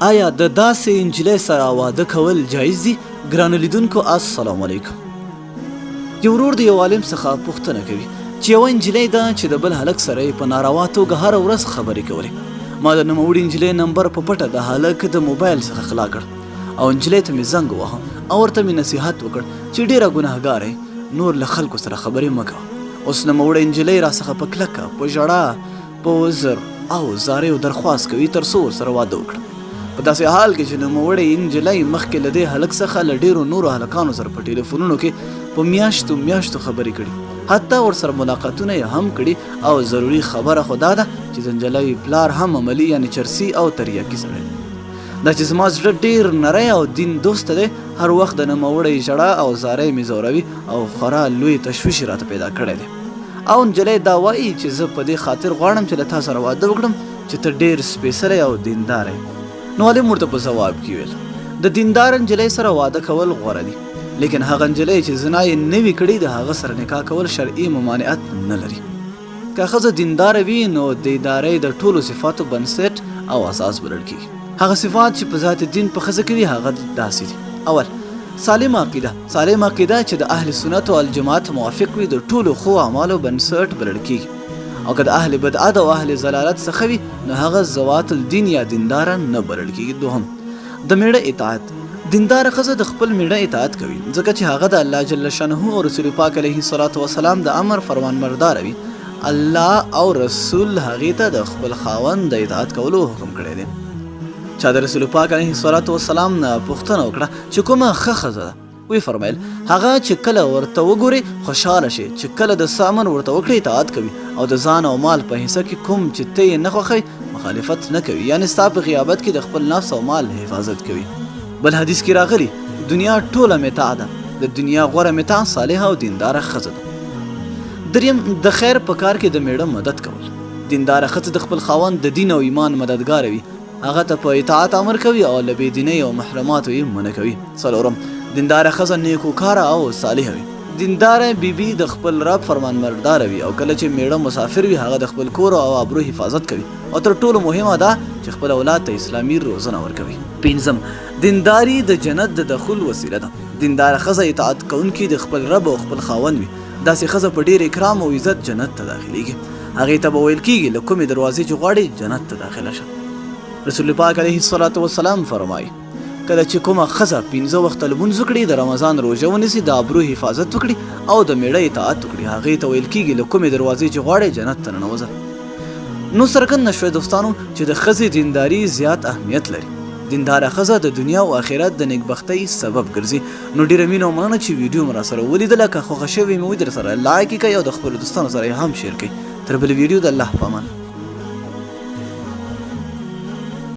آیا د داسې نجلۍ سره واده کول جایز دي؟ ګرانو لیدونکو السلام علیکم. یو ورور د یو عالم څخه پوښتنه کوي چې یوه نجلۍ ده چې د بل هلک سره یې په ناروا توګه هره ورځ خبرې کولې. ما د نوموړي نجلۍ نمبر په پټه د هلک د موبایل څخه خلا کړ او نجلۍ ته مې زنګ وواهه او ورته مې نصیحت وکړ چې ډېره ګناهګاره یې، نور له خلکو سره خبرې مه کوه. اوس نوموړی نجلۍ راڅخه په کلکه، په ژړا، په وزر او زاریو درخواست کوي تر څو ورسره واده وکړم. په داسې حال کې چې نوموړی نجلۍ مخکې له دې هلک څخه له ډېرو نورو هلکانو سره په ټیلیفونونو کې په میاشتو میاشتو خبرې کړي، حتی ورسره ملاقاتونه یې هم کړي. او ضروري خبره خو دا ده چې د نجلۍ پلار هم عملي یعنې چرسي او تریاکي سړی دی. دا چې زما زړه ډېر نری او دین دوسته دی، هر وخت د نوموړی ژړا او زاری مې ځوروي او خورا لوی تشویش یې راته پیدا کړی دی. او نجلۍ دا وایي چې زه په دې خاطر غواړم چې له تا سره واده وکړم چې ته ډېر سپېڅلی او دیندار یې. نو عالم ورته په ځواب کې ویل د دیندار نجلۍ سره واده کول غوره دي، لیکن هغه نجلۍ چې زنا یې نه وي کړې د هغه سره نکاح کول شرعي ممانعت نه لري. که ښځه دینداره وي نو دیندارۍ د ټولو صفاتو بنسټ او اساس بلل کېږي. هغه صفات چې په ذات دین په ښځه کې وي هغه داسې دي: اول، سالمه عقیده چې د اهل سنت او الجماعت موافق وي د ټولو ښو اعمالو بنسټ بلل کېږي. او که د اهل بدعت او اهل ضلالت څخه وي نو هغه ذوات الدین یا دینداره نه بلل کېږي. دوهم، د میړه اطاعت. دینداره ښځه د خپل میړه اطاعت کوي ځکه چې هغه د الله جل شانه او رسول پاک علیه الصلاة والسلام د امر فرمانبرداره وي. الله او رسول هغې ته د خپل خاوند د اطاعت کولو حکم کړی دی. چا د رسول پاک علیه الصلاة والسلام نه پوښتنه وکړه چې کومه ښه ښځه ده؟ وی فرمایل هغه چې کله ورته وګوري خوشحاله شي، چې کله د سامن ورته وکړي اطاعت کوي او د ځان او مال په حصه کې کوم چې ته یې نه خوښوي مخالفت نه کوي، یعنې ستا په غیابت کې د خپل نفس او مال حفاظت کوي. بل حدیث کې راغلی دنیا ټوله متاع ده، د دنیا غوره متاع صالحه او دینداره ښځه ده. دریم، د خیر په کار کې د میړه مدد کول. دینداره ښځه د خپل خاوند د دین او ایمان مددګاره وي، هغه ته په اطاعت امر کوي او له بېدینۍ او محرماتو یې منع کوي. څلورم، دینداره ښځه نیکوکاره او صالحه وي. دینداره بیبي د خپل رب فرمانبرداره وي او کله چې میړه مسافر وي هغه د خپل کور او آبرو حفاظت کوي. او تر ټولو مهمه ده چې خپل اولاد ته اسلامي روزنه ورکوي. پنځم، دینداري د جنت د دخول وسیله ده. دینداره ښځه اطاعت کوونکې د خپل رب او خپل خاوند وي. داسې ښځه په ډېر اکرام او عزت جنت ته داخلیږي. هغې ته به ویل کېږي له کومې دروازې چې غواړې جنت ته داخله شه. رسول پاک علیه الصلاة والسلام فرمایي کله چې کومه ښځه 5 وخته لمونځ وکړي، د رمضان روژه ونیسي، د آبرو حفاظت وکړي او د میړه اطاعت وکړي، هغې ته ویل کېږي له کومې دروازې چې غواړې جنت ته ننوځه. نو څرګنده شوه دوستانو چې د ښځې دینداري زیات اهمیت لري. دینداره ښځه د دنیا او آخرت د نیکبختۍ سبب ګرځي. نو ډېره مینه او مننه چې ویډیو مو راسره ولیدله. که خوښه شوې مې وي در سره لایک یې کړئ او د خپلو دوستانو سره یې هم شیر کړئ. تر بلې ویډیو د الله په امان.